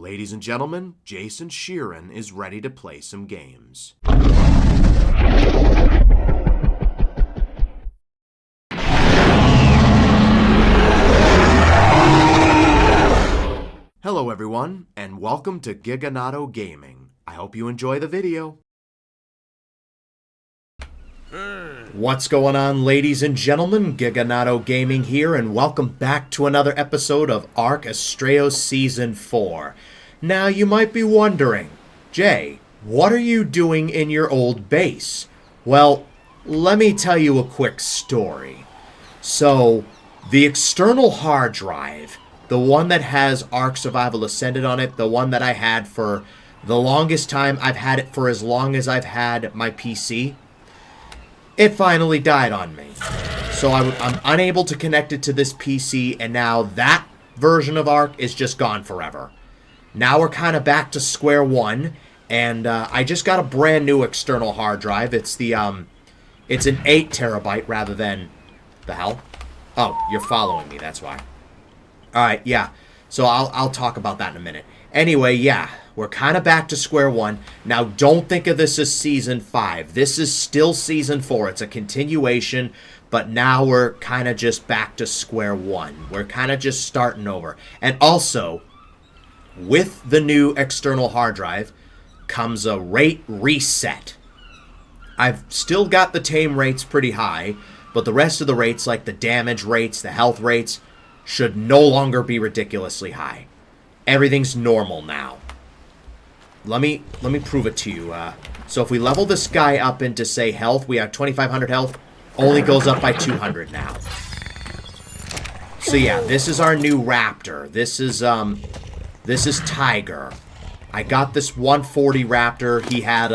Ladies and gentlemen, Jason Sheeran is ready to play some games. Hello everyone, and welcome to Giganato Gaming. I hope you enjoy the video. What's going on, ladies and gentlemen? Giganato Gaming here, and welcome back to another episode of Ark Astraeos Season 4. Now, you might be wondering, Jay, what are you doing in your old base? Well, let me tell you a quick story. So, the external hard drive, the one that has Ark Survival Ascended on it, the one that I had for the longest time, I've had it for as long as I've had my PC, it finally died on me. So I'm unable to connect it to this PC, and now that version of Ark is just gone forever. Now we're kind of back to square one, and I just got a brand new external hard drive. It's the it's an 8 terabyte rather than the hell. Oh, you're following me. That's why. All right, yeah. So I'll talk about that in a minute. Anyway, yeah, we're kind of back to square one. Now, don't think of this as Season 5. This is still Season 4. It's a continuation, but now we're kind of just back to square one. We're kind of just starting over. And also, with the new external hard drive comes a rate reset. I've still got the tame rates pretty high, but the rest of the rates, like the damage rates, the health rates, should no longer be ridiculously high. Everything's normal now. Let me prove it to you. So if we level this guy up into, say, health, we have 2,500 health. Only goes up by 200 now. So yeah, this is our new Raptor. This is Tiger. I got this 140 Raptor. He had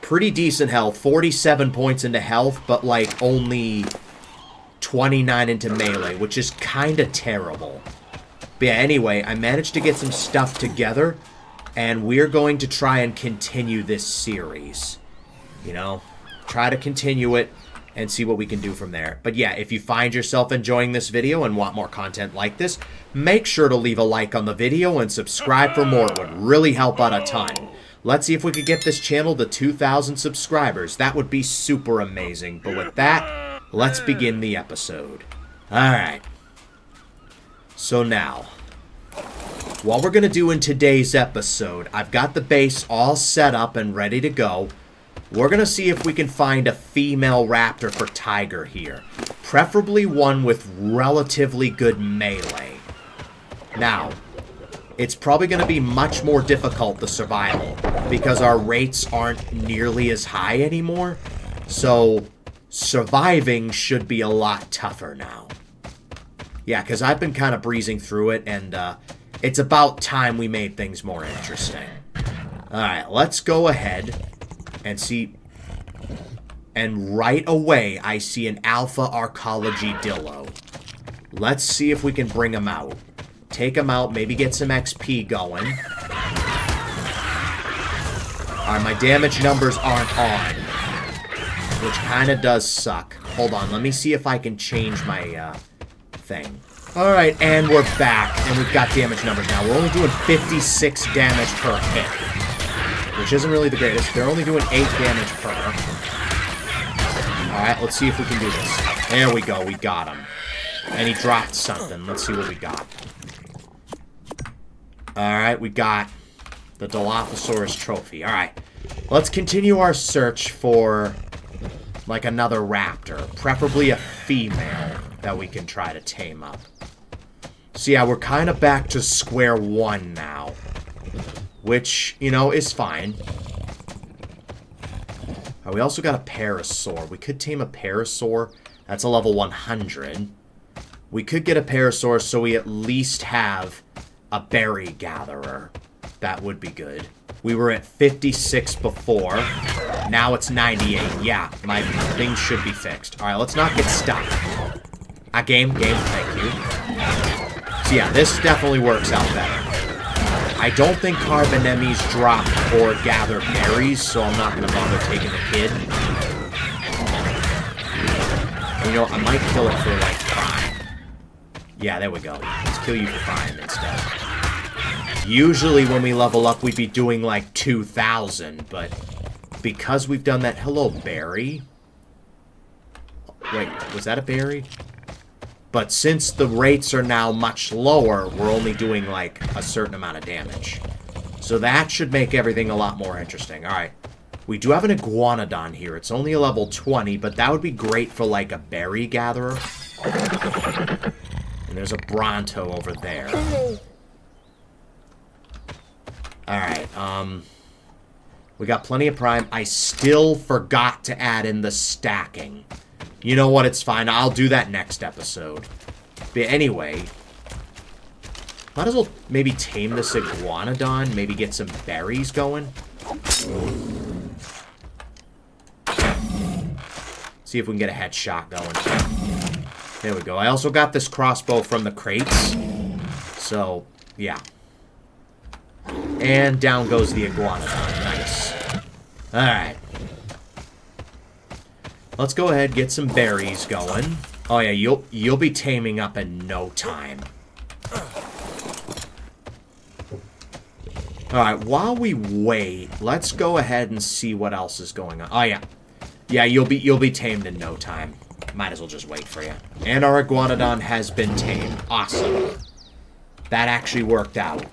pretty decent health, 47 points into health, but like only 29 into melee, which is kind of terrible. But yeah, anyway, I managed to get some stuff together, and we're going to try and continue this series. You know, try to continue it and see what we can do from there. But yeah, if you find yourself enjoying this video and want more content like this, make sure to leave a like on the video and subscribe for more. It would really help out a ton. Let's see if we could get this channel to 2,000 subscribers. That would be super amazing. But with that, let's begin the episode. Alright. So now, what we're going to do in today's episode, I've got the base all set up and ready to go. We're going to see if we can find a female raptor for Tiger here. Preferably one with relatively good melee. Now, it's probably going to be much more difficult, the survival, because our rates aren't nearly as high anymore. So, surviving should be a lot tougher now. Yeah, because I've been kind of breezing through it, and it's about time we made things more interesting. Alright, let's go ahead and see. And right away, I see an Alpha Arcology Dillo. Let's see if we can bring him out. Take him out, maybe get some XP going. Alright, my damage numbers aren't on, which kind of does suck. Hold on, let me see if I can change my thing. Alright, and we're back, and we've got damage numbers now. We're only doing 56 damage per hit, which isn't really the greatest. They're only doing 8 damage per. Alright, let's see if we can do this. There we go, we got him. And he dropped something. Let's see what we got. Alright, we got the Dilophosaurus trophy. Alright, let's continue our search for, like, another raptor. Preferably a female that we can try to tame up. So yeah, we're kind of back to square one now. Which, you know, is fine. We also got a Parasaur. We could tame a Parasaur. That's a level 100. We could get a Parasaur so we at least have a Berry Gatherer. That would be good. We were at 56 before. Now it's 98. Yeah, my things should be fixed. Alright, let's not get stuck. Game, thank you. So yeah, this definitely works out better. I don't think Carbonemies drop or gather berries, so I'm not going to bother taking the kid. And, you know, I might kill it for, like, Prime. Yeah, there we go. Let's kill you for Prime instead. Usually when we level up, we'd be doing like 2,000, but because we've done that... Hello, Barry. Wait, was that a berry? But since the rates are now much lower, we're only doing like a certain amount of damage. So that should make everything a lot more interesting. Alright. We do have an iguanodon here. It's only a level 20, but that would be great for like a berry gatherer. And there's a Bronto over there. Alright, we got plenty of prime. I still forgot to add in the stacking. You know what? It's fine. I'll do that next episode. But anyway, might as well maybe tame this iguanodon. Maybe get some berries going. See if we can get a headshot going. There we go. I also got this crossbow from the crates. So, yeah. And down goes the iguanodon. Nice. Alright. Let's go ahead, get some berries going. Oh yeah, you'll be taming up in no time. Alright, while we wait, let's go ahead and see what else is going on. Oh yeah. Yeah, you'll be tamed in no time. Might as well just wait for you. And our iguanodon has been tamed. Awesome. That actually worked out.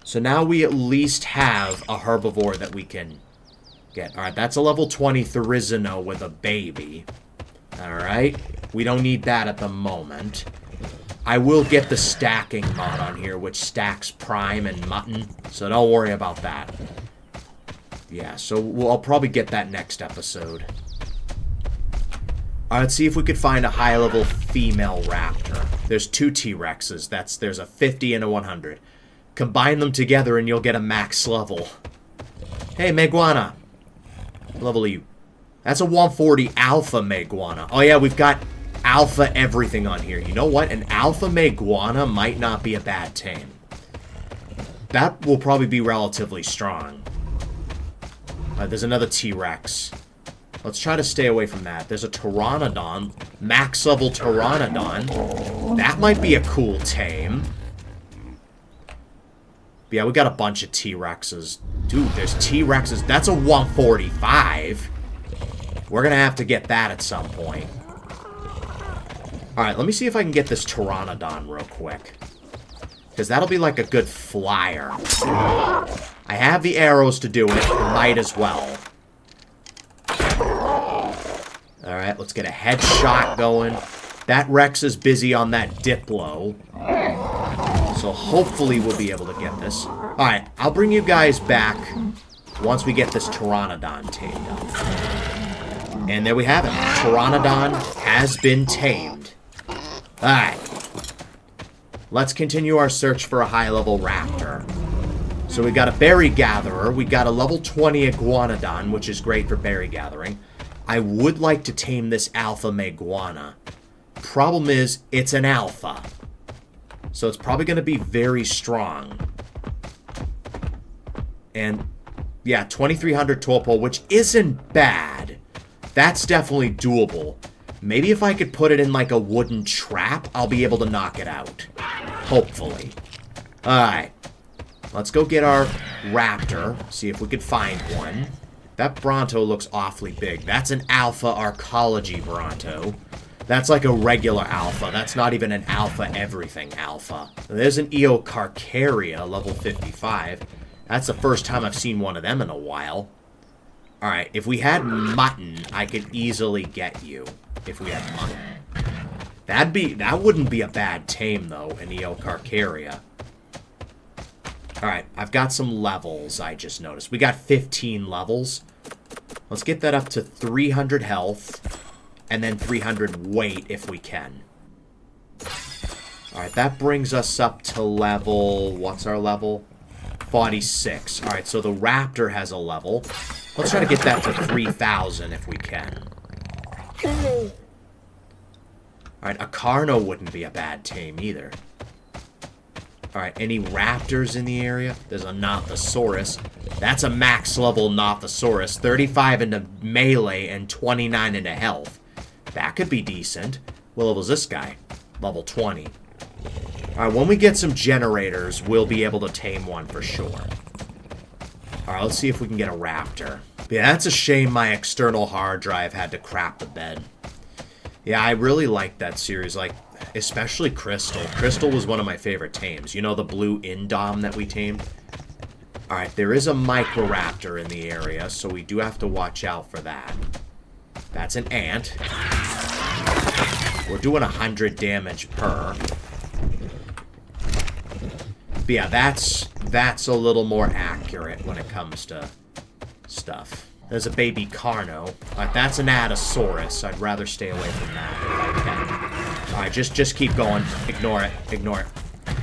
So now we at least have a herbivore that we can get. Alright, that's a level 20 Therizino with a baby. Alright. We don't need that at the moment. I will get the stacking mod on here, which stacks prime and mutton. So don't worry about that. Yeah, so I'll probably get that next episode. Alright, let's see if we could find a high-level female raptor. There's 2 T-Rexes. There's a 50 and a 100. Combine them together and you'll get a max level. Hey, Meguana. What level are you? That's a 140 alpha Meguana. Oh yeah, we've got alpha everything on here. You know what? An alpha Meguana might not be a bad tame. That will probably be relatively strong. There's another T-Rex. Let's try to stay away from that. There's a Pteranodon. Max level Pteranodon. That might be a cool tame. But yeah, we got a bunch of T-Rexes. Dude, there's T-Rexes. That's a 145. We're going to have to get that at some point. Alright, let me see if I can get this Pteranodon real quick. Because that'll be like a good flyer. I have the arrows to do it. Might as well. Alright, let's get a headshot going. That Rex is busy on that Diplo. So hopefully we'll be able to get this. Alright, I'll bring you guys back once we get this Pteranodon tamed up. And there we have it. Pteranodon has been tamed. Alright. Let's continue our search for a high-level raptor. So we got a berry gatherer. We got a level 20 iguanodon, which is great for berry gathering. I would like to tame this alpha Meguana. Problem is, it's an alpha. So it's probably going to be very strong. And, yeah, 2300 torpor, which isn't bad. That's definitely doable. Maybe if I could put it in like a wooden trap, I'll be able to knock it out. Hopefully. Alright. Let's go get our raptor. See if we could find one. That Bronto looks awfully big. That's an alpha arcology Bronto. That's like a regular alpha. That's not even an alpha everything alpha. There's an Eocarcharia, level 55. That's the first time I've seen one of them in a while. Alright, if we had mutton, I could easily get you. If we had mutton. That wouldn't be a bad tame, though, an Eocarcharia. Alright, I've got some levels, I just noticed. We got 15 levels. Let's get that up to 300 health. And then 300 weight, if we can. Alright, that brings us up to level... What's our level? 46. Alright, so the raptor has a level. Let's try to get that to 3,000 if we can. Alright, a Carno wouldn't be a bad tame either. Alright, any raptors in the area? There's a Nothosaurus. That's a max level Nothosaurus. 35 into melee and 29 into health. That could be decent. What level is this guy? Level 20. Alright, when we get some generators, we'll be able to tame one for sure. Alright, let's see if we can get a raptor. Yeah, that's a shame my external hard drive had to crap the bed. Yeah, I really liked that series, like, especially Crystal. Crystal was one of my favorite tames. You know, the blue Indom that we tamed? Alright, there is a Microraptor in the area, so we do have to watch out for that. That's an ant. We're doing 100 damage per. But yeah, that's a little more accurate when it comes to stuff. There's a baby Carno. That's an Adasaurus. I'd rather stay away from that if I can. Alright, just keep going. Ignore it. Ignore it.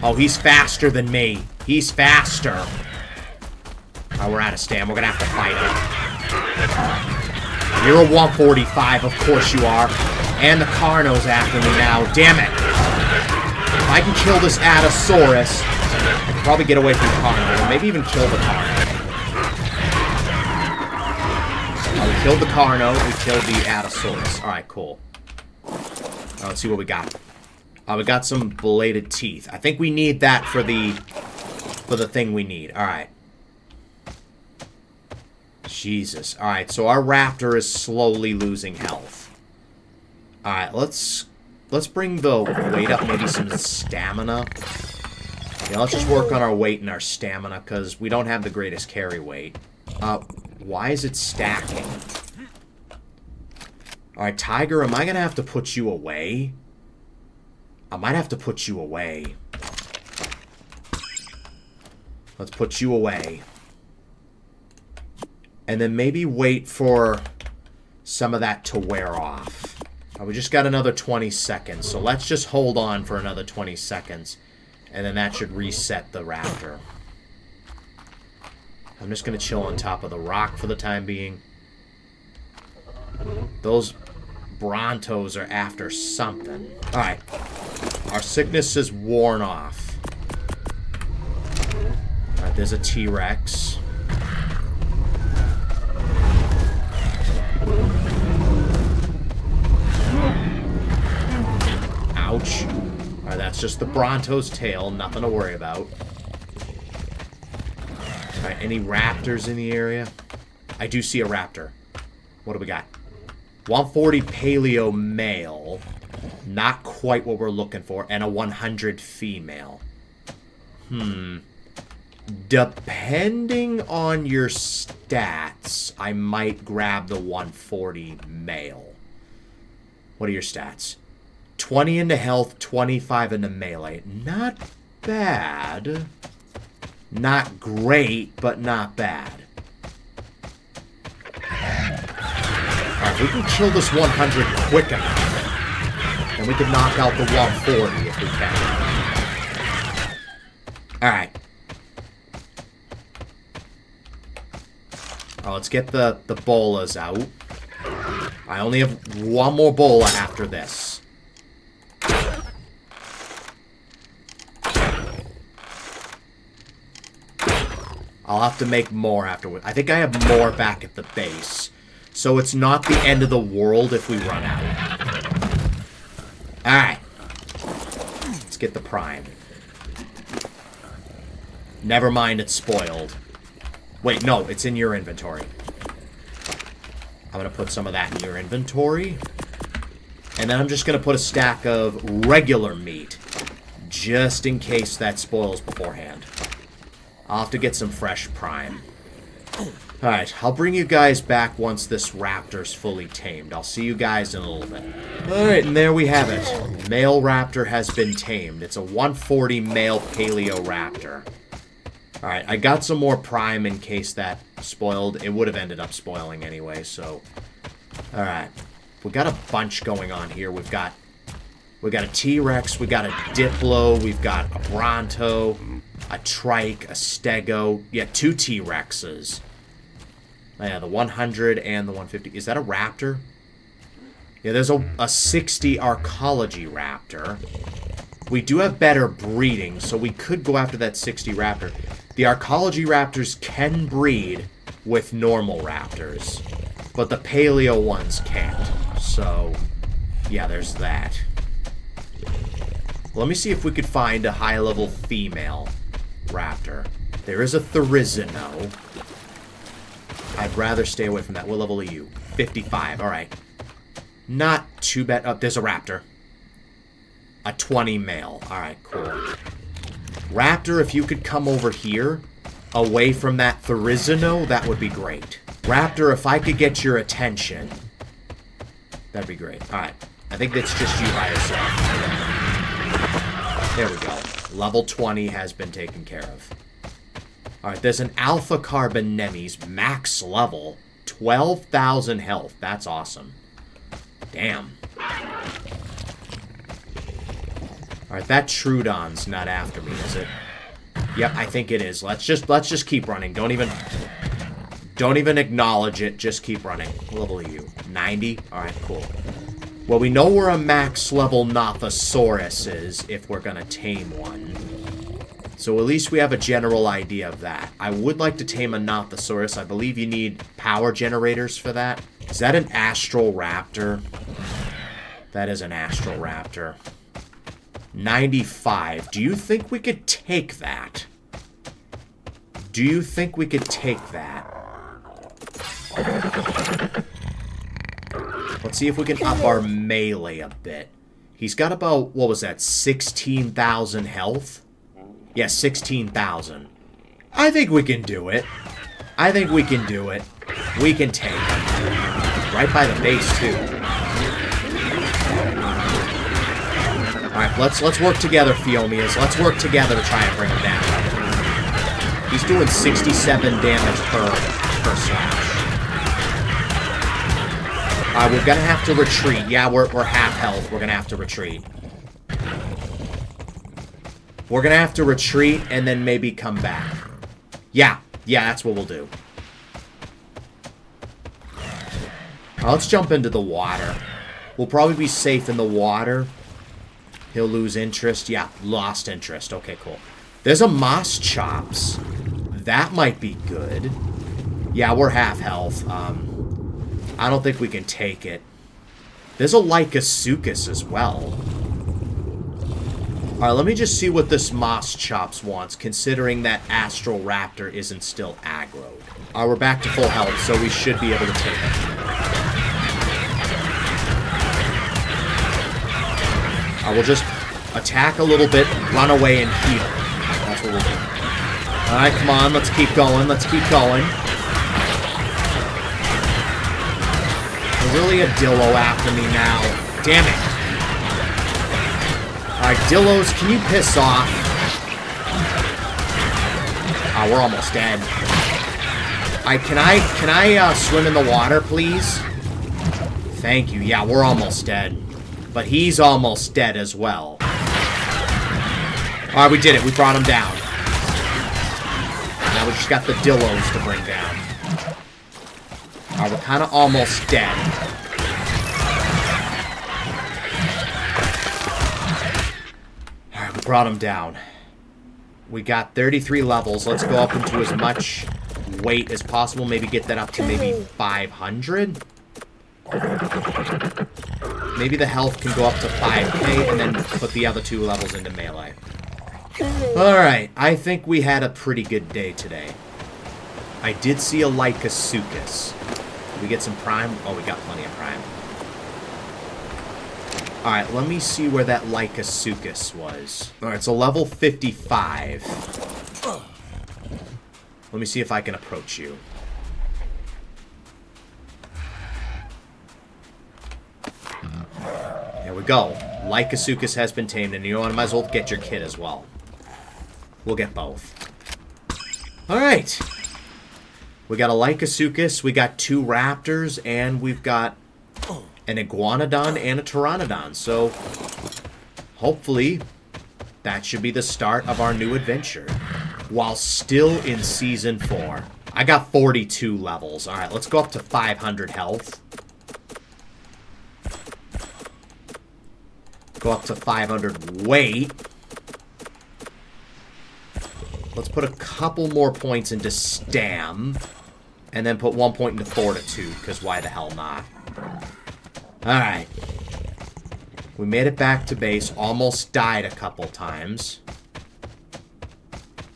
Oh, he's faster than me. He's faster. Alright, we're out of stam. We're gonna have to fight him. You're a 145, of course you are. And the Carno's after me now. Damn it. If I can kill this Adasaurus, I can probably get away from Carno. Or maybe even kill the Carno. We killed the Carno. We killed the Adasaurus. Alright, cool. Let's see what we got. We got some belated teeth. I think we need that for the thing we need. Alright. Jesus. Alright, so our raptor is slowly losing health. Alright, let's bring the weight up, maybe some stamina. Yeah, let's just work on our weight and our stamina, because we don't have the greatest carry weight. Why is it stacking? Alright, Tiger, am I going to have to put you away? I might have to put you away. Let's put you away. And then maybe wait for some of that to wear off. We just got another 20 seconds, so let's just hold on for another 20 seconds. And then that should reset the raptor. I'm just going to chill on top of the rock for the time being. Those Brontos are after something. Alright. Our sickness is worn off. Alright, there's a T-Rex. Ouch. Alright, that's just the Bronto's tail. Nothing to worry about. Alright, any raptors in the area? I do see a raptor. What do we got? 140 paleo male. Not quite what we're looking for. And a 100 female. Depending on your stats, I might grab the 140 male. What are your stats? 20 into health, 25 into melee. Not bad. Not great, but not bad. Alright, we can kill this 100 quick enough. And we can knock out the 140 if we can. Alright. Let's get the bolas out. I only have one more bola after this. I'll have to make more afterward. I think I have more back at the base. So it's not the end of the world if we run out. Alright. Let's get the prime. Never mind, it's spoiled. Wait, no, it's in your inventory. I'm going to put some of that in your inventory. And then I'm just going to put a stack of regular meat. Just in case that spoils beforehand. I'll have to get some fresh prime. Alright, I'll bring you guys back once this raptor's fully tamed. I'll see you guys in a little bit. Alright, and there we have it. Male raptor has been tamed. It's a 140 male paleo raptor. Alright, I got some more prime in case that spoiled. It would have ended up spoiling anyway, so... Alright. We got a bunch going on here. We got a T-Rex, we got a Diplo, we've got a Bronto, a Trike, a Stego. Yeah, 2 T-Rexes. Oh, yeah, the 100 and the 150. Is that a raptor? Yeah, there's a 60 Arcology raptor. We do have better breeding, so we could go after that 60 raptor. The Arcology raptors can breed with normal raptors, but the paleo ones can't. So, yeah, there's that. Let me see if we could find a high-level female raptor. There is a Therizino. I'd rather stay away from that. What level are you? 55. Alright. Not too bad. Oh, there's a raptor. A 20 male. Alright, cool. Raptor, if you could come over here, away from that Therizino, that would be great. Raptor, if I could get your attention, that'd be great. Alright. I think that's just you by yourself. There we go. Level 20 has been taken care of. Alright, there's an Alpha Carbon Nemes, max level, 12,000 health. That's awesome. Damn. Alright, that Trudon's not after me, is it? Yep, I think it is. Let's just keep running. Don't even acknowledge it. Just keep running. What level are you? 90? Alright, cool. Well, we know where a max level Nothosaurus is if we're gonna tame one. So at least we have a general idea of that. I would like to tame a Nothosaurus. I believe you need power generators for that. Is that an Astral Raptor? That is an Astral Raptor. 95. Do you think we could take that? Do you think we could take that? Let's see if we can up our melee a bit. He's got about, what was that, 16,000 health? Yeah, 16,000. I think we can do it. I think we can do it. We can take him. Right by the base, too. Alright, let's work together, Phiomias. Let's work together to try and bring him down. He's doing 67 damage per slash. We're gonna have to retreat. Yeah, we're half health. We're gonna have to retreat. We're gonna have to retreat and then maybe come back. Yeah, that's what we'll do. Let's jump into the water. We'll probably be safe in the water. He'll lose interest. Yeah, lost interest. Okay, cool. There's a Moss Chops. That might be good. Yeah, we're half health. I don't think we can take it. There's a Lycosuchus as well. Alright, let me just see what this Moss Chops wants, considering that Astral Raptor isn't still aggroed. Alright, we're back to full health, so we should be able to take it. We'll just attack a little bit, run away, and heal. That's what we'll do. Alright, come on, let's keep going, let's keep going. There's really a Dillo after me now. Damn it. Alright, Dillos, can you piss off? Oh, we're almost dead. Alright, can I swim in the water, please? Thank you. Yeah, we're almost dead. But he's almost dead as well. Alright, we did it. We brought him down. Now we just got the Dillos to bring down. Alright, we're kind of almost dead. Alright, we brought him down. We got 33 levels. Let's go up into as much weight as possible. Maybe get that up to maybe 500. Maybe the health can go up to 5k and then put the other 2 levels into melee. Alright, I think we had a pretty good day today. I did see a Lycosuchus. Did we get some prime? Oh, we got plenty of prime. Alright, let me see where that Lycosuchus was. Alright, so level 55. Let me see if I can approach you. There we go. Lycosuchus has been tamed, and you know what? I might as well get your kid as well. We'll get both. Alright. We got a Lycosuchus, we got 2 raptors, and we've got an iguanodon and a pteranodon. So, hopefully, that should be the start of our new adventure. While still in Season 4. I got 42 levels. Alright, let's go up to 500 health. Go up to 500 weight. Let's put a couple more points into Stam. And then put 1 point into Fortitude, because why the hell not? Alright. We made it back to base. Almost died a couple times.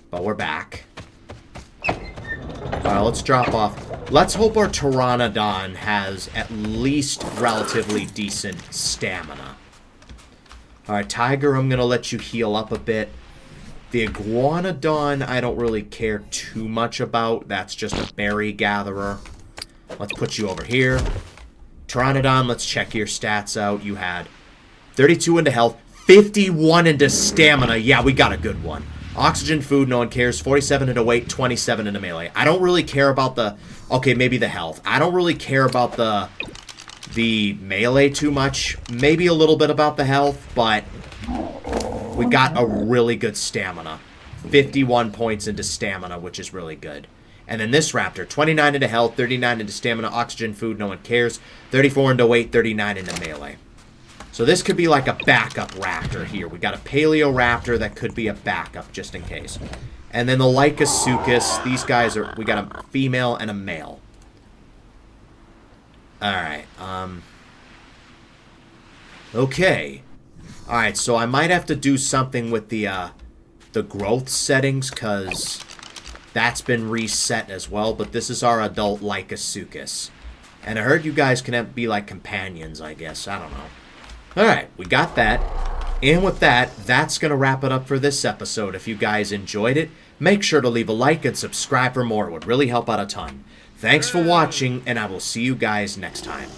But we're back. Alright, let's drop off. Let's hope our Pteranodon has at least relatively decent stamina. Alright, Tiger, I'm going to let you heal up a bit. The Iguanodon, I don't really care too much about. That's just a berry gatherer. Let's put you over here. Pteranodon, let's check your stats out. You had 32 into health, 51 into stamina. Yeah, we got a good one. Oxygen, food, no one cares. 47 into weight, 27 into melee. I don't really care about the... Okay, maybe the health. I don't really care about the melee too much. Maybe a little bit about the health, but we got a really good stamina. 51 points into stamina, which is really good. And then this raptor, 29 into health, 39 into stamina, oxygen, food, no one cares. 34 into weight, 39 into melee. So this could be like a backup raptor here. We got a Paleoraptor that could be a backup just in case. And then the Lycosuchus. These guys are... We got a female and a male. Alright. Okay. Alright, so I might have to do something with the growth settings, because that's been reset as well. But this is our adult Lycosuchus. And I heard you guys can be like companions, I guess. I don't know. Alright, we got that. And with that, that's going to wrap it up for this episode. If you guys enjoyed it, make sure to leave a like and subscribe for more. It would really help out a ton. Thanks for watching, and I will see you guys next time.